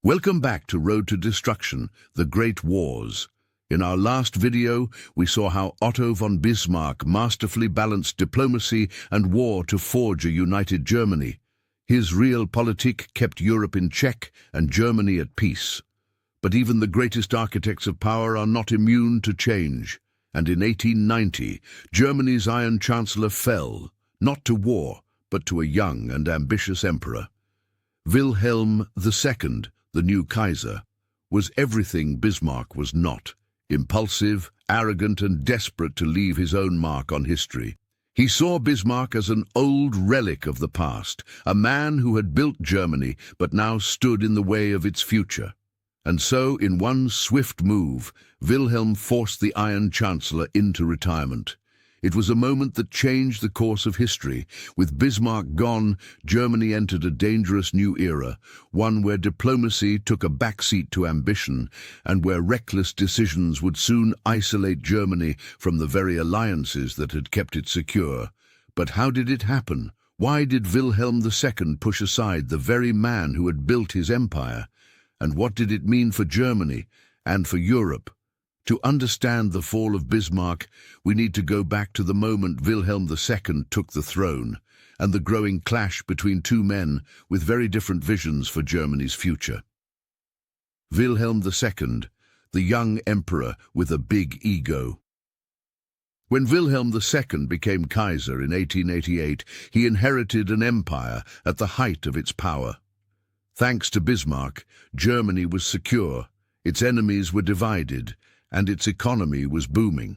Welcome back to Road to Destruction, the Great Wars. In our last video, we saw how Otto von Bismarck masterfully balanced diplomacy and war to forge a united Germany. His realpolitik kept Europe in check and Germany at peace. But even the greatest architects of power are not immune to change. And in 1890, Germany's Iron Chancellor fell, not to war, but to a young and ambitious emperor. Wilhelm II, the new Kaiser, was everything Bismarck was not: impulsive, arrogant, and desperate to leave his own mark on history. He saw Bismarck as an old relic of the past, a man who had built Germany but now stood in the way of its future. And so, in one swift move, Wilhelm forced the Iron Chancellor into retirement. It was a moment that changed the course of history. With Bismarck gone, Germany entered a dangerous new era, one where diplomacy took a backseat to ambition, and where reckless decisions would soon isolate Germany from the very alliances that had kept it secure. But how did it happen? Why did Wilhelm II push aside the very man who had built his empire? And what did it mean for Germany and for Europe? To understand the fall of Bismarck, we need to go back to the moment Wilhelm II took the throne, and the growing clash between two men with very different visions for Germany's future. Wilhelm II, the young emperor with a big ego. When Wilhelm II became Kaiser in 1888, he inherited an empire at the height of its power. Thanks to Bismarck, Germany was secure, its enemies were divided, and its economy was booming.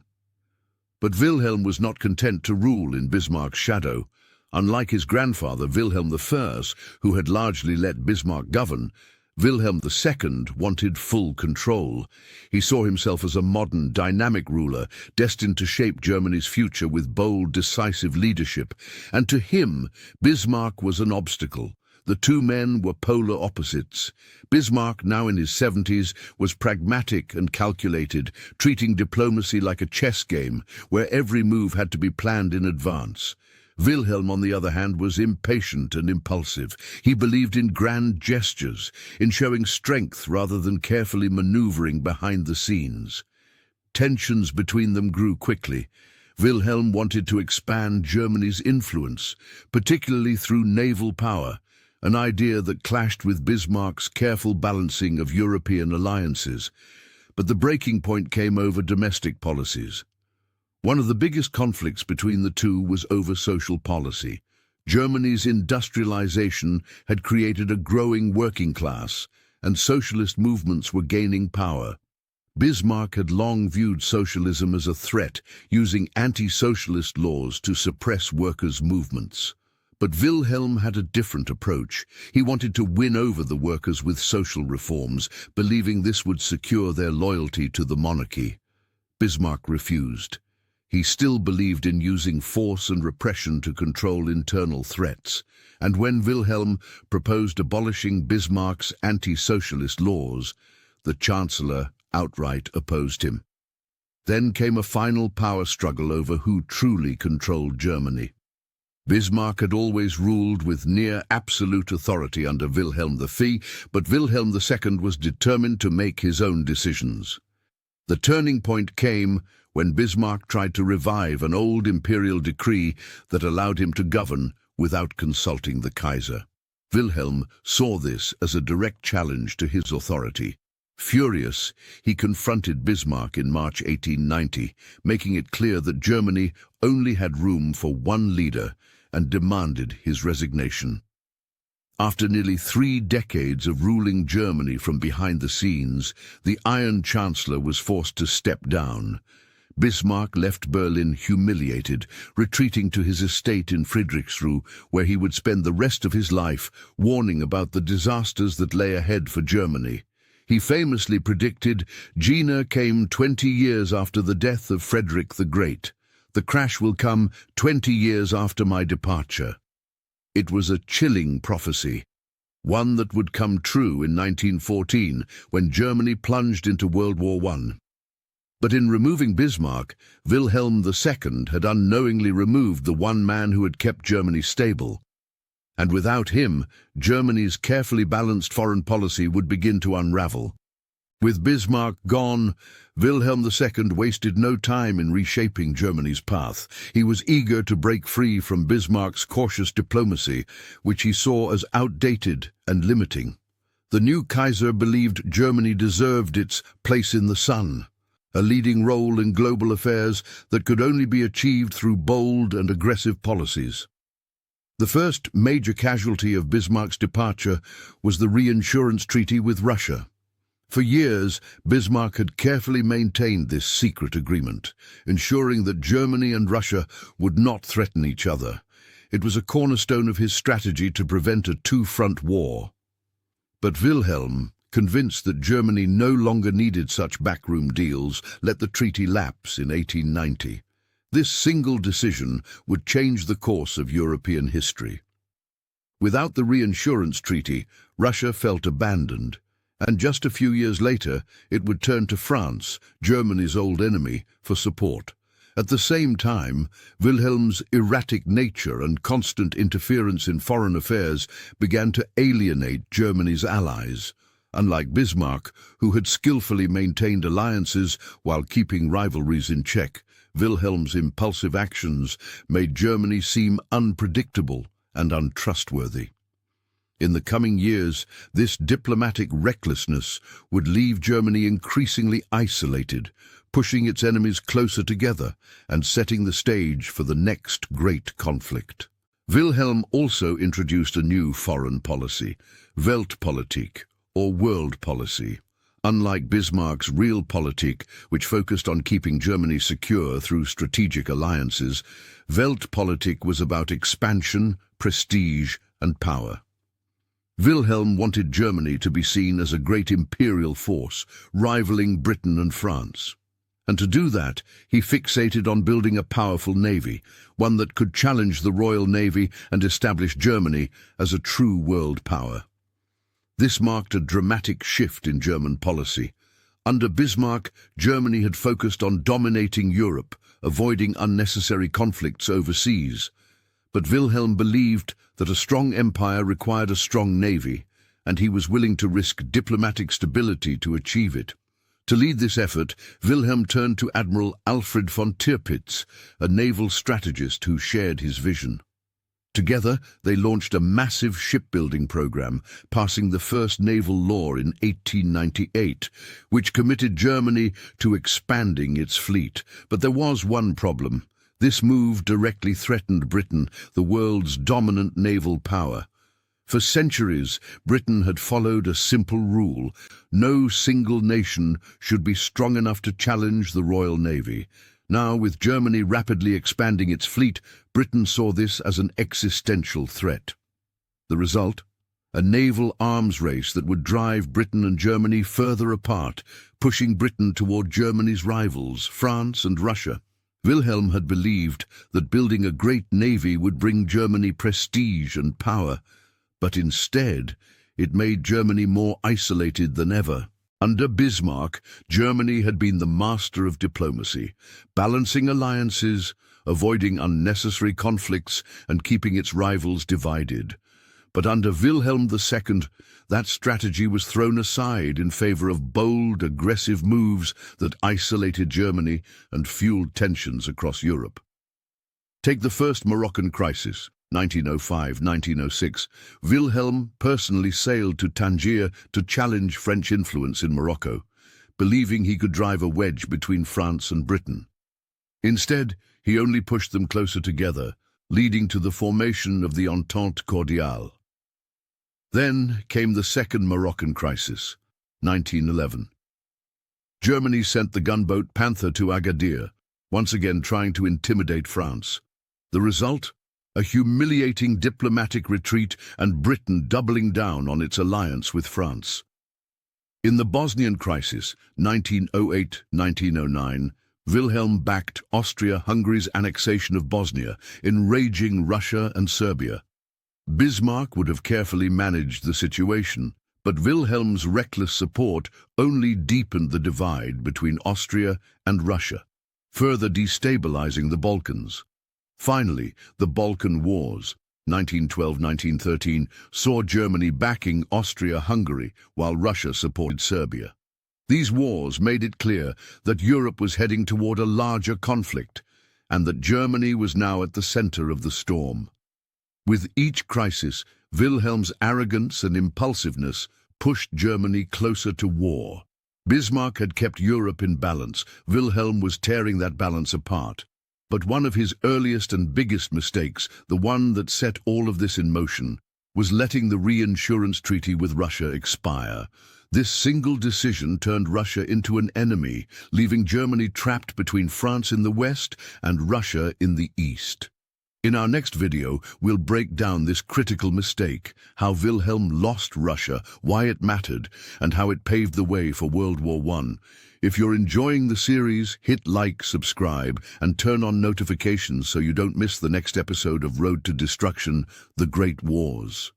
But Wilhelm was not content to rule in Bismarck's shadow. Unlike his grandfather Wilhelm I, who had largely let Bismarck govern, Wilhelm II wanted full control. He saw himself as a modern, dynamic ruler, destined to shape Germany's future with bold, decisive leadership. And to him, Bismarck was an obstacle. The two men were polar opposites. Bismarck, now in his 70s, was pragmatic and calculated, treating diplomacy like a chess game, where every move had to be planned in advance. Wilhelm, on the other hand, was impatient and impulsive. He believed in grand gestures, in showing strength rather than carefully maneuvering behind the scenes. Tensions between them grew quickly. Wilhelm wanted to expand Germany's influence, particularly through naval power, an idea that clashed with Bismarck's careful balancing of European alliances. But the breaking point came over domestic policies. One of the biggest conflicts between the two was over social policy. Germany's industrialization had created a growing working class, and socialist movements were gaining power. Bismarck had long viewed socialism as a threat, using anti-socialist laws to suppress workers' movements. But Wilhelm had a different approach. He wanted to win over the workers with social reforms, believing this would secure their loyalty to the monarchy. Bismarck refused. He still believed in using force and repression to control internal threats. And when Wilhelm proposed abolishing Bismarck's anti-socialist laws, the Chancellor outright opposed him. Then came a final power struggle over who truly controlled Germany. Bismarck had always ruled with near absolute authority under Wilhelm I, but Wilhelm II was determined to make his own decisions. The turning point came when Bismarck tried to revive an old imperial decree that allowed him to govern without consulting the Kaiser. Wilhelm saw this as a direct challenge to his authority. Furious, he confronted Bismarck in March 1890, making it clear that Germany only had room for one leader, and demanded his resignation. After nearly 3 decades of ruling Germany from behind the scenes, the Iron Chancellor was forced to step down. Bismarck left Berlin humiliated, retreating to his estate in Friedrichsruh, where he would spend the rest of his life warning about the disasters that lay ahead for Germany. He famously predicted, "Jena came 20 years after the death of Frederick the Great. The crash will come 20 years after my departure." It was a chilling prophecy, one that would come true in 1914 when Germany plunged into World War I. But in removing Bismarck, Wilhelm II had unknowingly removed the one man who had kept Germany stable. And without him, Germany's carefully balanced foreign policy would begin to unravel. With Bismarck gone, Wilhelm II wasted no time in reshaping Germany's path. He was eager to break free from Bismarck's cautious diplomacy, which he saw as outdated and limiting. The new Kaiser believed Germany deserved its place in the sun, a leading role in global affairs that could only be achieved through bold and aggressive policies. The first major casualty of Bismarck's departure was the reinsurance treaty with Russia. For years, Bismarck had carefully maintained this secret agreement, ensuring that Germany and Russia would not threaten each other. It was a cornerstone of his strategy to prevent a two-front war. But Wilhelm, convinced that Germany no longer needed such backroom deals, let the treaty lapse in 1890. This single decision would change the course of European history. Without the reinsurance treaty, Russia felt abandoned, and just a few years later it would turn to France, Germany's old enemy, for support. At the same time, Wilhelm's erratic nature and constant interference in foreign affairs began to alienate Germany's allies. Unlike Bismarck, who had skillfully maintained alliances while keeping rivalries in check, Wilhelm's impulsive actions made Germany seem unpredictable and untrustworthy. In the coming years, this diplomatic recklessness would leave Germany increasingly isolated, pushing its enemies closer together and setting the stage for the next great conflict. Wilhelm also introduced a new foreign policy, Weltpolitik, or world policy. Unlike Bismarck's Realpolitik, which focused on keeping Germany secure through strategic alliances, Weltpolitik was about expansion, prestige, and power. Wilhelm wanted Germany to be seen as a great imperial force, rivaling Britain and France. And to do that, he fixated on building a powerful navy, one that could challenge the Royal Navy and establish Germany as a true world power. This marked a dramatic shift in German policy. Under Bismarck, Germany had focused on dominating Europe, avoiding unnecessary conflicts overseas. But Wilhelm believed that a strong empire required a strong navy, and he was willing to risk diplomatic stability to achieve it. To lead this effort, Wilhelm turned to Admiral Alfred von Tirpitz, a naval strategist who shared his vision. Together, they launched a massive shipbuilding program, passing the first naval law in 1898, which committed Germany to expanding its fleet. But there was one problem. This move directly threatened Britain, the world's dominant naval power. For centuries, Britain had followed a simple rule: no single nation should be strong enough to challenge the Royal Navy. Now, with Germany rapidly expanding its fleet, Britain saw this as an existential threat. The result? A naval arms race that would drive Britain and Germany further apart, pushing Britain toward Germany's rivals, France and Russia. Wilhelm had believed that building a great navy would bring Germany prestige and power, but instead, it made Germany more isolated than ever. Under Bismarck, Germany had been the master of diplomacy, balancing alliances, avoiding unnecessary conflicts, and keeping its rivals divided. But under Wilhelm II, that strategy was thrown aside in favor of bold, aggressive moves that isolated Germany and fueled tensions across Europe. Take the First Moroccan Crisis, 1905-1906. Wilhelm personally sailed to Tangier to challenge French influence in Morocco, believing he could drive a wedge between France and Britain. Instead, he only pushed them closer together, leading to the formation of the Entente Cordiale. Then came the Second Moroccan Crisis, 1911. Germany sent the gunboat Panther to Agadir, once again trying to intimidate France. The result? A humiliating diplomatic retreat and Britain doubling down on its alliance with France. In the Bosnian Crisis, 1908-1909, Wilhelm backed Austria-Hungary's annexation of Bosnia, enraging Russia and Serbia. Bismarck would have carefully managed the situation, but Wilhelm's reckless support only deepened the divide between Austria and Russia, further destabilizing the Balkans. Finally, the Balkan Wars, 1912-1913, saw Germany backing Austria-Hungary while Russia supported Serbia. These wars made it clear that Europe was heading toward a larger conflict and that Germany was now at the center of the storm. With each crisis, Wilhelm's arrogance and impulsiveness pushed Germany closer to war. Bismarck had kept Europe in balance. Wilhelm was tearing that balance apart. But one of his earliest and biggest mistakes, the one that set all of this in motion, was letting the reinsurance treaty with Russia expire. This single decision turned Russia into an enemy, leaving Germany trapped between France in the west and Russia in the east. In our next video, we'll break down this critical mistake, how Wilhelm lost Russia, why it mattered, and how it paved the way for World War I. If you're enjoying the series, hit like, subscribe, and turn on notifications so you don't miss the next episode of Road to Destruction, The Great Wars.